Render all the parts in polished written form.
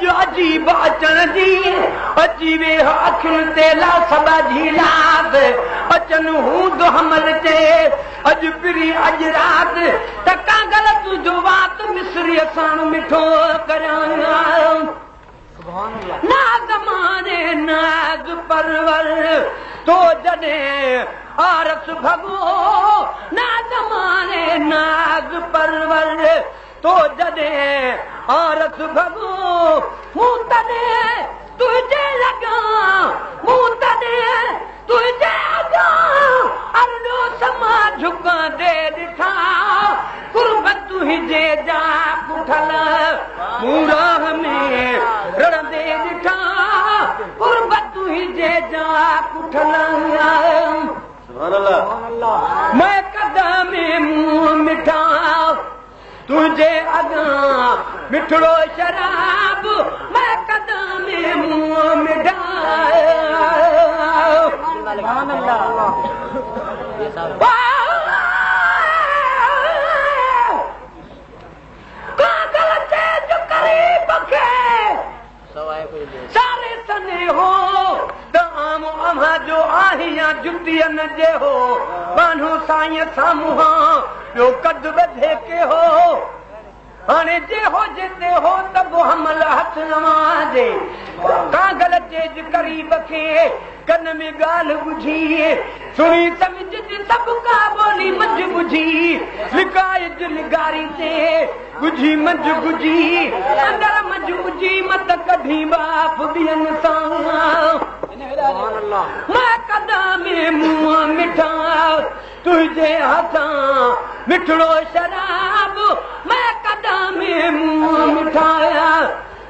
अॼु अजीब अचण जी अची वे अखियुनि ते ला सबा झीलात अचनि हूंदो हमल चे अॼु पिरी अॼु राति त कागल तुंहिंजो वात मिस्रीअ साण मिठो करियां नाग माने नाग परवर तो जॾहिं आरस भॻो नाग माने नाग परवर तो जॾहिं आरस भॻो मूं तॾहिं तुंहिंजे लॻा मूं तॾहिं तुंहिंजे अॻां अरड़ो समा झुकां दे ॾिठा कुर्ब तुंहिंजे जा पुठल मूं राह में रड़ंदे ॾिठा कुर्ब तुंहिंजे जा पुठल मैं कदम में मुंहुं मिठा तुझे अॻां मिठड़ो शराब मैं कदम में मुंहुं मिठा कागल तेज करीब खे सारे सने हो त आम अम्हा जो आहियां जुतियन जे हो बानो साईं साम्हूं ॿियो कद वधे के हो हाणे जे हो जिते हो त हमल हथ नवाजे कागल तेज करीब खे कन में ॻाल्हि ॿुधी सुणी सम्झ सभु का ॿोली मंझि ॿुधी लिकाए दिलगारी ते ॿुधी मंझि ॿुधी अंदर मंझि ॿुधी मत कढी बाप ॿियनि सां मां कदम में मुंहुं मिठा तुंहिंजे हथां मिठड़ो शराब मैं कदम में मुंहुं मिठाया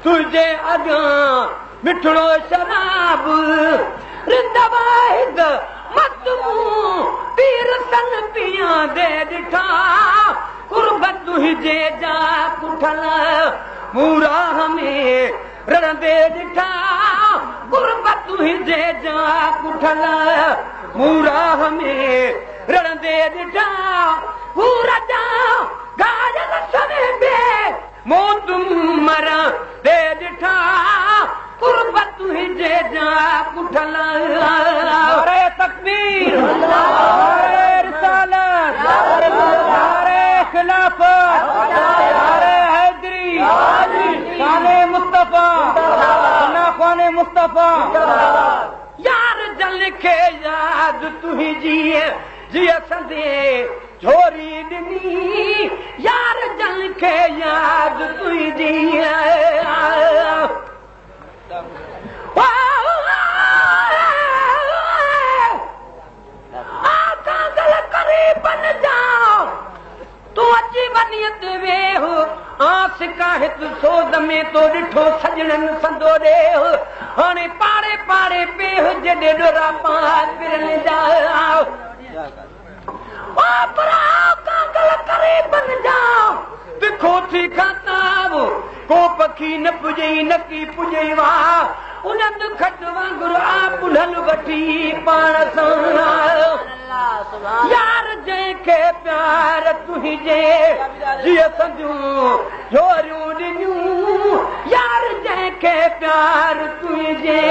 तुंहिंजे अॻां मिठड़ो शराब रिंदवाहिद मत मुंहुं पीर सन पिया दे ॾिठा कुर्ब तुंहिंजे जा पुठल मूं राह में रड़ंदे ॾिठा कुर्ब तुंहिंजे जा पुठल मूं राह में रड़ंदे ॾिठा पूर जा गाजल सवे में मौत मरा दे ॾिठा कुर्ब तुंहिंजे जा पुठल नारे तकबीर नारे रिसालत नारे खिलाफत नारे हैदरी शाने मुस्तफा खाने मुस्तफा यार जल खे याद तुंहिंजी जिया संदे झोरी ॾिनी यार जल खे याद तुंहिंजी कागल करीबन जा तूं अची वञी ते वेह आस काहित सोद में तो ॾिठो सजणनि संदो ॾेह हाणे पाड़े पाड़े बेह जॾे डोरा पार पिरनि जा कागल करीबन जा तिखो थी खाताब को पखी न पुॼई न की पुॼई वाह उन्हनि खट वांगुरु आ पुढल वठी पाण सां यार जंहिंखे प्यार तुंहिंजे जीअं सॼूं झोरियूं ॾिनियूं यार जंहिंखे प्यार तुंहिंजे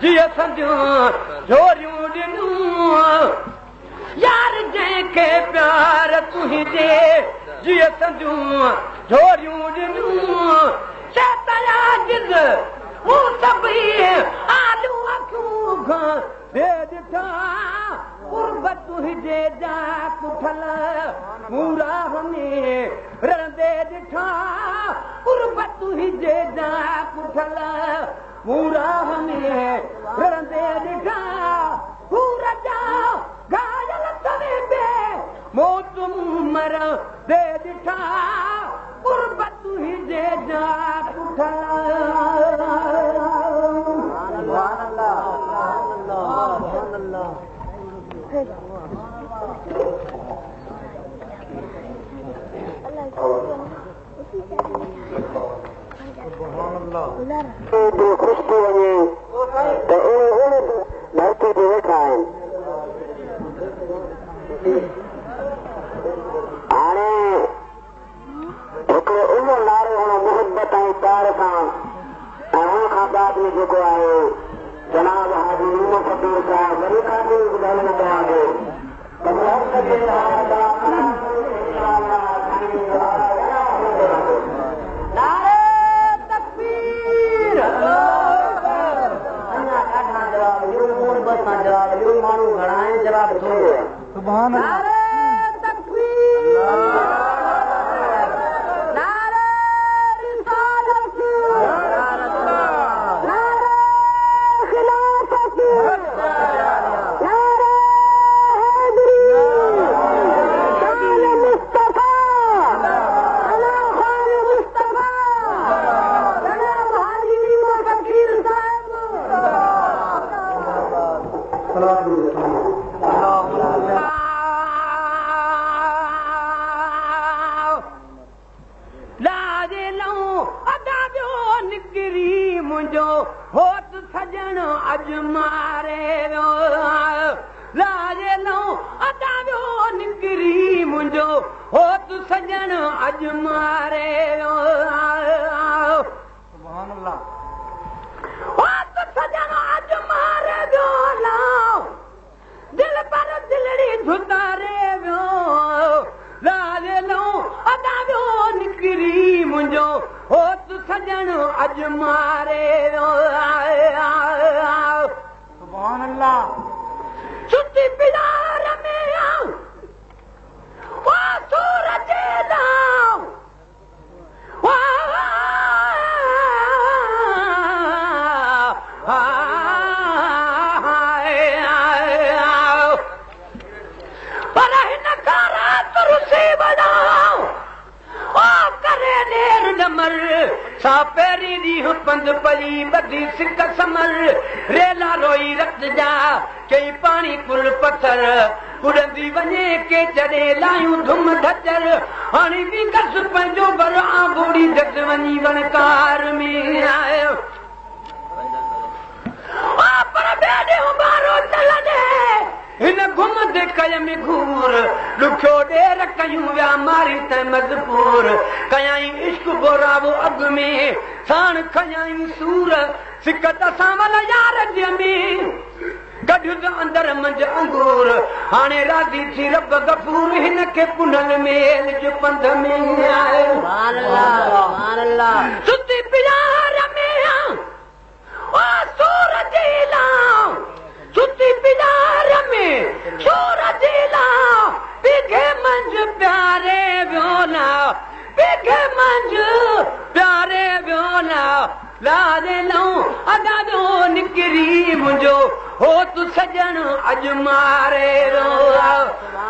जीअं सॼूं झोरियूं ॾिनियूं यार जंहिंखे प्यार तुंहिंजे जीअं सॼूं झोरियूं ॾिनियूं शैताया जिद मूं सभई आलू अखियूं खां दे ॾिठा कुर्ब तुंहिंजे जा पुठल मूं राह में रड़ंदे ॾिठा कुर्ब तुंहिंजे जा पुठल मूं राह में रड़ंदे ॾिठा पूर जा गाजल तवे में मौत मर दे ॾिठा कुर्ब तुंहिंजे जा पुठल इस्लामाबाद में जेको आहे जनाब हाजी नीमो फकीर साहब वरी काफ़ी ॿुधाइण चाहियां नारे तकबीर अञा ॾाढा जवाब ॿियो माण्हू घणा आहिनि जवाब थोरो आहे सुभान अल्लाह पंध पली बदी सिक समर रेला रोई रत जा कई पानी पुल पत्थर उड़ंदी वञे के चढ़े लायूं धुम धचर हाणे बि कस पंहिंजो बर आबूड़ी जग वञी वनकार में आयो पर बेॾे बारो चलने हिन घुमंदे कय में घूर ॾुखियो ॾेर कयूं विया मारी त मजबूर कयाई इश्क बोरावो अॻ में साण खयाई सूर सिकत सां वल यार में कढियो त अंदर मंझ अंगूर हाणे राज़ी थी रब गफूर हिन खे पुनल मेल जो पंध में आयो सुती प्यार में ओ सूरज लाओ सुती प्यार में सूरज लाओ बिघे मंझ प्यारे व्योला बिघे मंझ प्यारे व्योला लादे लऊं अदा जो निकरी मुंहिंजो हो तू सजण अॼु मारे रो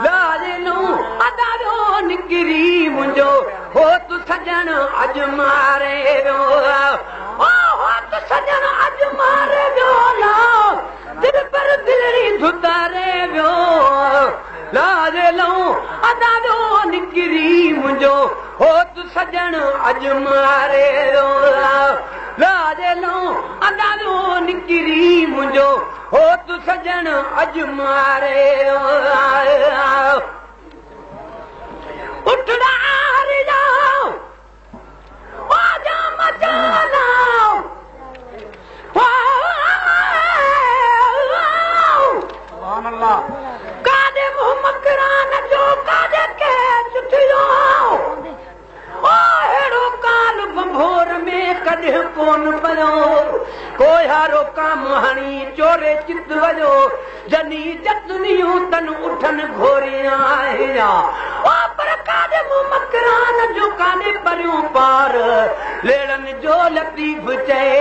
लादे लऊं अदा जो निकरी मुंहिंजो हो तू सजण अॼु मारे रो हो तू सजण अॼु मारे व्योला दिल पर दिलड़ी धुतारे वियो लादे लऊं अदा जो निकरी मुंहिंजो हो तू सजण अॼु मारे रो लादे लऊं अदा जो निकरी मुंहिंजो हो तू सजण अॼु मारे रो उठड़ा हारी जाओ ओ जाम जाओ काॾे मुंहुं मकरान जो काॾे के चुठियो अहिड़ो काल बंभोर में कॾहिं कोन पियो कोहारो काम हणी चोरे चित वॼो जॾहिं जतनियूं तन उठनि घोरिया पर काॾे मुंहुं मकरान जो काॾे परियूं पार लेड़नि जो लतीफ़ चए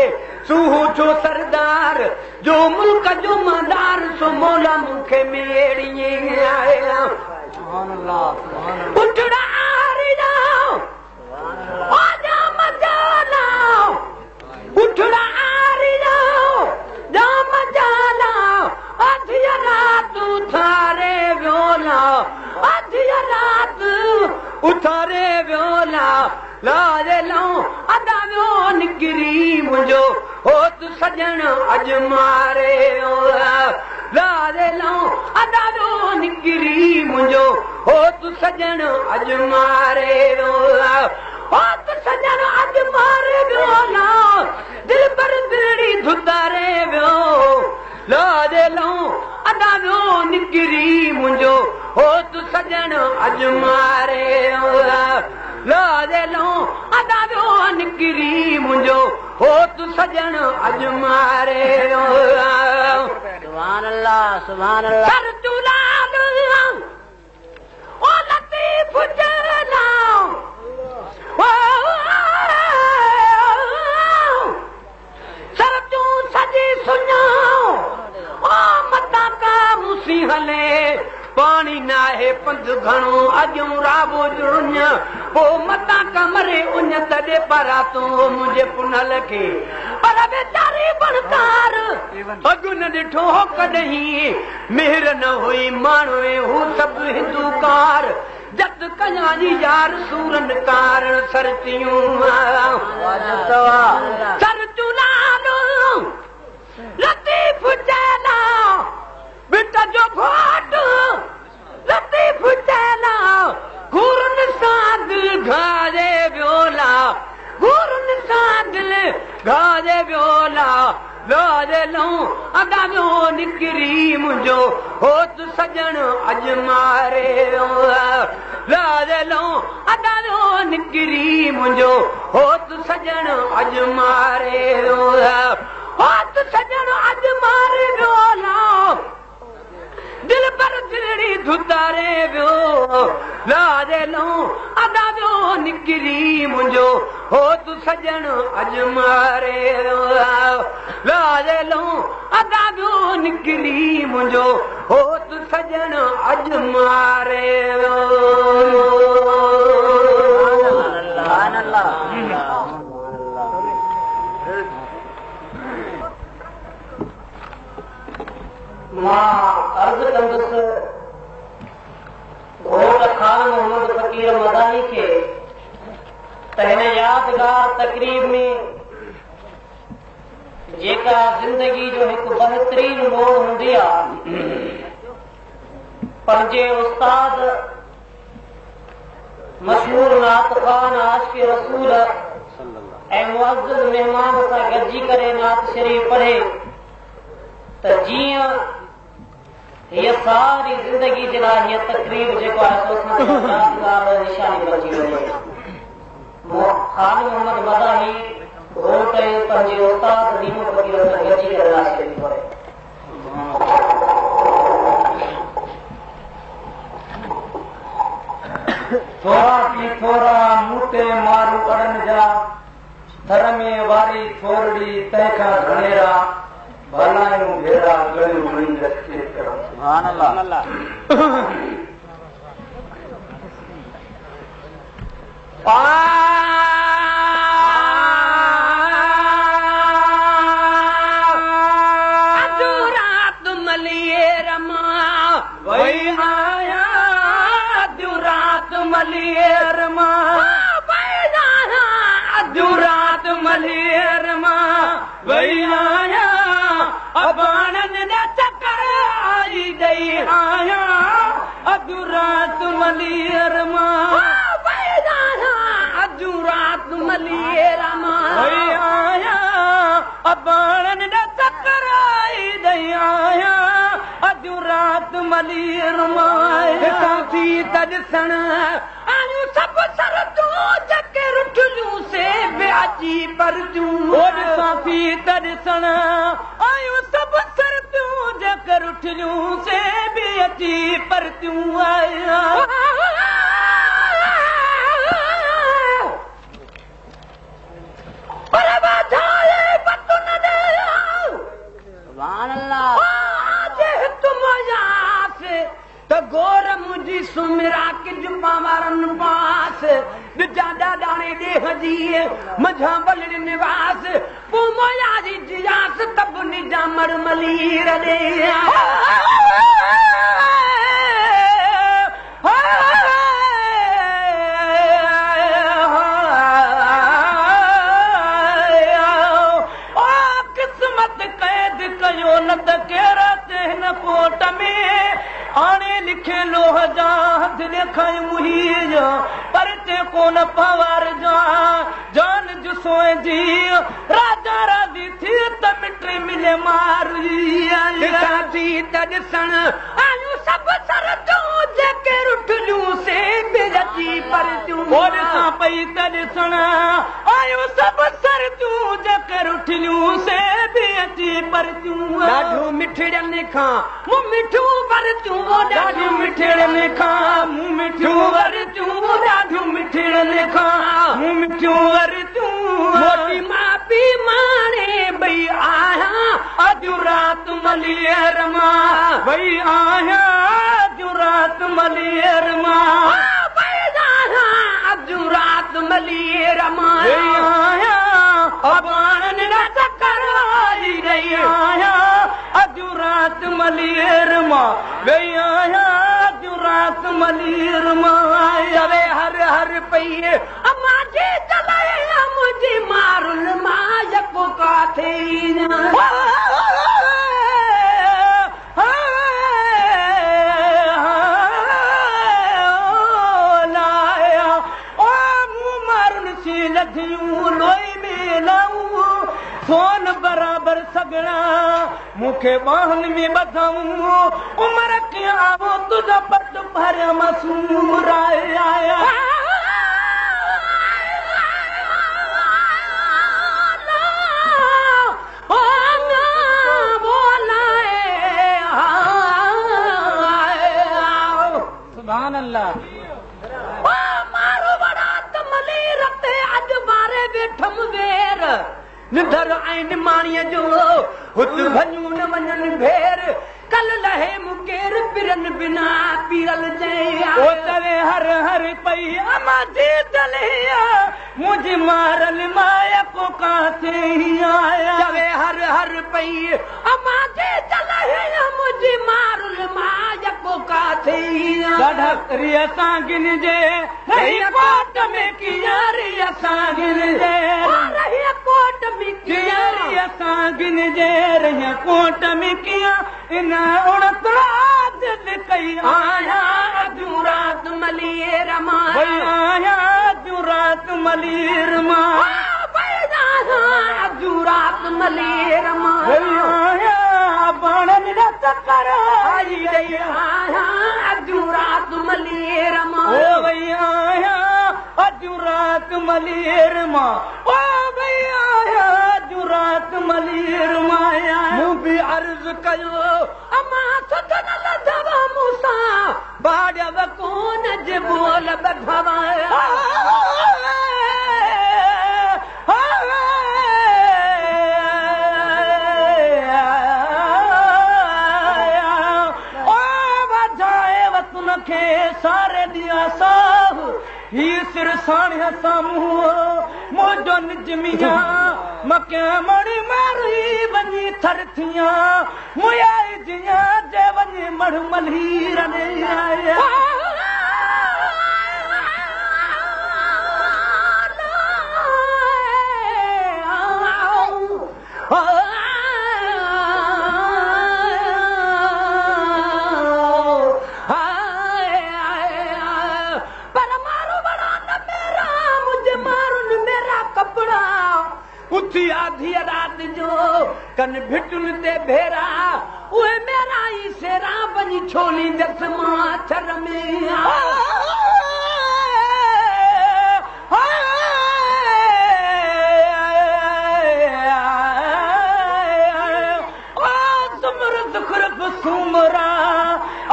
सूहू छो सरदार जो मुल्क जो मदार सो मौला मूंखे मेड़िए आया उठड़ा हारी जाओ जाम जालाओ उठड़ा हारी जाओ जाम जालाओ अधिया रात उथारे व्योला अधिया रात उथारे व्योला लादे लऊं अदा वियो निकिरी मुंहिंजो हो तू सजण अॼु मारे लादे लऊं अदा वियो निकिरी मुंहिंजो हो तू सजण अॼु मारे हो तू सजण अॼु मारे दिल पर दिल निकिरी मुंहिंजो हो तू सजण अॼु मारे लाजे लो अदा वियो निकिरी मुंहिंजो हो तू सजण अॼु मारे सुभान अल्लाह सुभान अल्लाह सर तुलाल ओ लतीफ जला सर तूं सजी सुञाओ ओ मता का मुसी हले पानी नाहे पंध घणो अॼु राबो जुड़ुन पोइ मता कमरे उन तॾे परा तूं मुंहिंजे पुनल खे पर बेचारी बनकार अॻु न ॾिठो कॾहिं मेहर न हुई माण्हू हू सभु हिंदूकार जत कया जी यार सूरन कारण सरतियूं सर चुलालो लतीफ चैला बिट जो घोट लतीफ चैला घुरन सां दिल घाजे वियोला घुरन सां दिल घाजे वियोला लाजे लो अदा वियो निकिरी मुंहिंजो हो तू सजण अॼु मारे लाजे लो अदा वियो निकिरी मुंहिंजो हो तू सजण अॼु मारे हो तू सजण अॼु मारे वियोला दिल पर दिलड़ी धुतारे वियो लाजे लो अदा वियो निकिरी मुंहिंजो हो तू सजण अॼु मारे लाजे लो अदा वियो निकिरी मुंहिंजो हो तू सजण अॼु मारे मां अर्ज़ कंदुसि घोट खान मोहम्मद फ़कीर मदानी खे त हिन यादगार तक़रीब में जेका ज़िंदगी जो हिकु बहितरीन मोड़ हूंदी आहे पंहिंजे उस्ताद मशहूर नात खान आशिक़ रसूल ऐं मुअज़्ज़ज़ महिमान सां गॾिजी करे नात शरीफ़ पढ़े त जीअं हीअ सारी ज़िंदगी जे लाइ हीअ तक़रीब जेको आहे निशानी बची वञे खान मोहम्मद मदानी घोट पंहिंजे उस्ताद नीमो फ़कीर सां गॾिजी करे नात शरीफ़ पढ़े थोरा की थोरा मूते मारू अड़न जा थर में वारी थोरड़ी तंहिंखां घणेरा भलायूं भेड़ा गलियूं घणी रस्ते करण सुभान अल्लाह अॼु रात मलिए रमा वही आया अॼु रात मलिए रमा अॼु रात मलिए रमा वही आया अबाणनि ॾे चकर आई ॾेई आया अॼु रात मलिए रमा अॼु रात मलिए रमा वही आया अबाणनि ॾे चकर आई ॾेई आया अॼु रात मलिए रमा थी त ॾिसण आयूं सभु सर तूं जके रुठियूं से ब्याजी पर तूं थी त ॾिसण आयूं सभु सर तूं जके रुठियूं से ब्याजी पर तूं आया पर बाधाए पतु न दे सुभान अल्लाह तुम यास त गोर मुंहिंजी सुमिरा के जुपा वारनि पास ॾिजा ॾाणे ॾेह जी मझा बलड़ निवास पोइ मोया जी जियास तब निजा मरमलीर ॾे किस्मत कैद कयो न त कहिड़ा हिन कोट में हाणे लिखे लोह जा हथ ॾेखाई मुही पर ते कोन पवार जा जान जुसो जी राजा राजी थी त मिटे मिले मारी थी त ॾिसण आयूं सब सर तूं जेके रुठलियूं से बेजी पर तूं ॾिसां पई त ॾिसण आयो सभु सर तूं जेके रुठलियूं से बेजी पर तूं ॾाढो मिठड़नि खां मूं मिठो पर तूं ॾाढियूं मिठड़नि खां मूं मिठियूं वर तूं ॾाढियूं मिठड़नि खां मूं मिठियूं वर तूं मोटी मां पी माणे भई आहियां अॼु राति मलीअर मां भई आहियां अॼु राति मलीअर मां अॼु राति मलीअर मां भई आहियां अबाणनि न चकर आई रही आहियां अॼु राति मलीअर मां भई आहियां अॼु राति मलीअर मां चवे हर हर पई अम्मा जी चलाए मुंहिंजी मारुल मां यको काथे लोई में लाऊं सोन बराबर सगड़ा मूंखे बाहन में ॿधाऊं उमर कीअं आवो तुझा पट भरिया मसूर आया सुभान अल्लाह निधर आइन माणीअ जो हुत भञूं न वञनि भेर कल लहे मुकेर पिरन बिना पीरल ओ तवे हर हर पई अमा जी तले मुझे मारल माया को काथे ही आया तवे हर हर पई अमा जी तले मुझे मारल माया को काथे ही ॾाढा रिया सांगिन जे रही कोट में किया रिया सांगिन जे रही कोट में किया रिया सांगिन जे रही कोट में किया इन उड़तराज कई आया अॼु रात मलीर मां भई आया अॼु रात मलीर मां अॼु रात मलीर मां भई आया बाणनि न चकर आई रही आया अॼु रात मलीर मां ओ भई आया अॼु रात मलीर मां ओ भई आया अॼु रात मलीर मां मूं बि अर्ज़ कयो अमा सदन लधव मूंसां बाड़व कोन जे बोल ॿधव खे सारे ॾिया साह ही सिर साणिया साम्हूं मोजो निजमिया मकिया मणी मारी वञी थर थिया मुयाई जिया जे वञी मढ़ मल्हीर ने आया उथी आधी रात जो कन भिटुन ते भेरा उहे मेरा ई सेरा वञी छोली दस मां छर में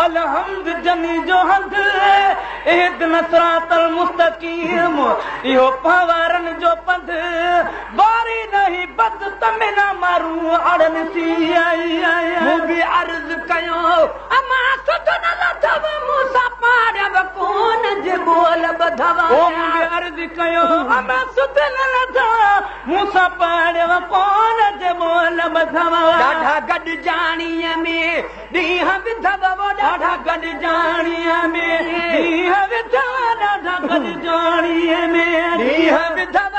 अलहम्द जनी जो हंद इहदिन सिरातल मुस्तकीम इहो पवारन जो पंध बारी नहीं बद तमिना मारू अड़न सी आई मूं बि अर्ज़ कयो अमा सुधन लथव मूंसां पाड़व कोन जे बोल ॿधव ओ मूं बि अर्ज़ कयो अमा सुधन लथव मूंसां पाड़व कोन जे बोल ॿधव ॾाढा गॾु जाणीअ में ॾींहं विधव ॾाढा गॾु जाणीअ में ॾींहं विधव ॾाढा गॾु जाणीअ में ॾींहं विधव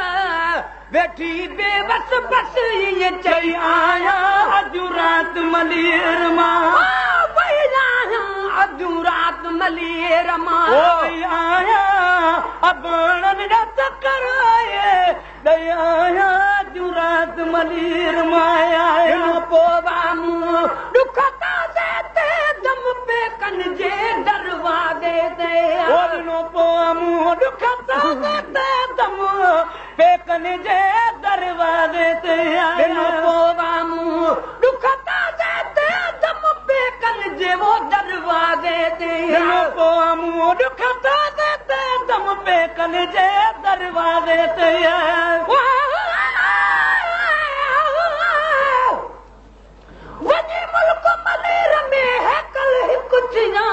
वेठी बेबस बस ईअं चई आया अॼु राति मलीर मां अॼु राति मलीर मां आया अबाणनि न चकर आए ॾई आया अॼु राति मलीर मां पोइ मूं ॾुख ताज़े ते दम पे कन ॾिनो पोइ मूं ॾुखता दम पेकन जे दरवाज़े ते ॾिनो पोइ मूं ॾुखता दम पेकन जे वो दरवाज़े ते ॾिनो पोइ मूं ॾुखता दम पेकन जे दरवाज़े ते वञी मुल्क मलेर में हैकल हिकु थिया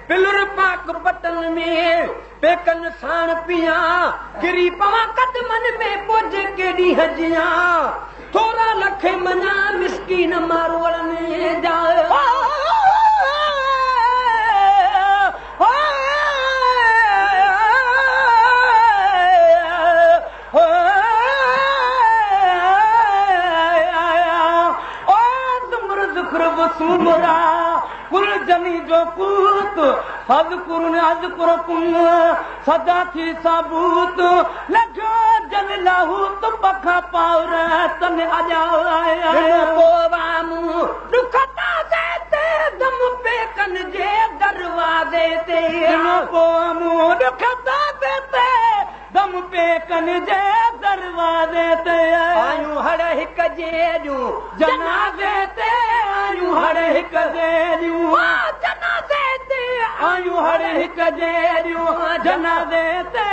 पिलुर पाक बटन में पेकन साण पिया गिरी पवा कदमन में पोज केॾी हजिया थोरा लखे मना मिसकीन मारवड़ में जा सुमरा कुल जनी जो कूत अज़कुरकुम सदा थी साबूत लॻो जन लाहूत पखा पाउर तन अॼा पोवामू ॾुखता ते दम पेकन जे दरवाज़े ते पोवामू ॾुखता ते दम पेकन जे दरवाज़े ते आयूं हर हिक जहिड़ियूं जनाज़े ते आयूं हर हिक जहिड़ियूं जनाज़े ते आयूं हर हिक जहिड़ियूं जनाज़े ते